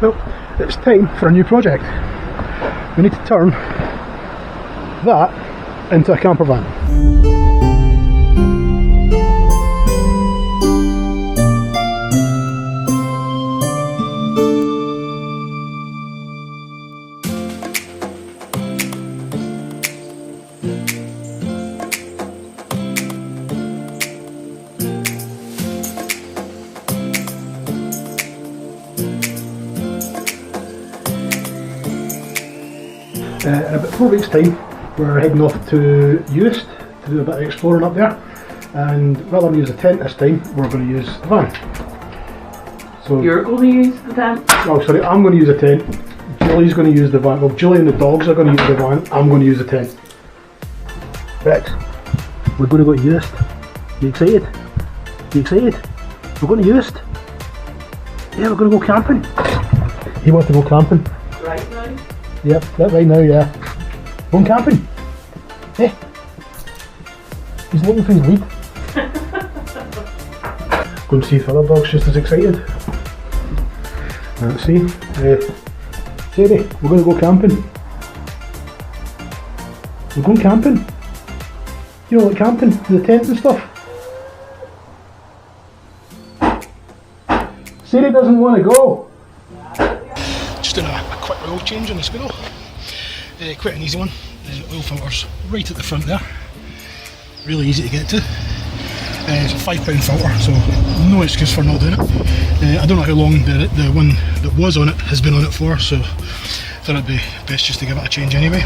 Well, it's time for a new project. We need to turn that into a camper van. In about 4 weeks' time, we're heading off to 𝕂𝕗 to do a bit of exploring up there, and rather than use a tent this time, we're going to use the van. So you're going to use the tent? Oh, sorry, I'm going to use a tent. Julie's going to use the van. Well, Julie and the dogs are going to use the van. I'm going to use the tent. Rex, we're going to go to 𝕂𝕗. You excited? You excited? We're going to 𝕂𝕗. Yeah, we're going to go camping. He wants to go camping. Right now? Yep, that right now, yeah. Going camping. Eh? He's looking for his lead. Going to see if the other dog's just as excited. Let's see. Sadie, we're going to go camping. We're going camping. You know, like camping, the tent and stuff. Sadie doesn't want to go. Just doing a quick oil change on the Scudo. Quite an easy one. Oil filter's right at the front there. Really easy to get to. It's a £5 filter, so no excuse for not doing it. I don't know how long the one that was on it has been on it for, so I thought it'd be best just to give it a change anyway.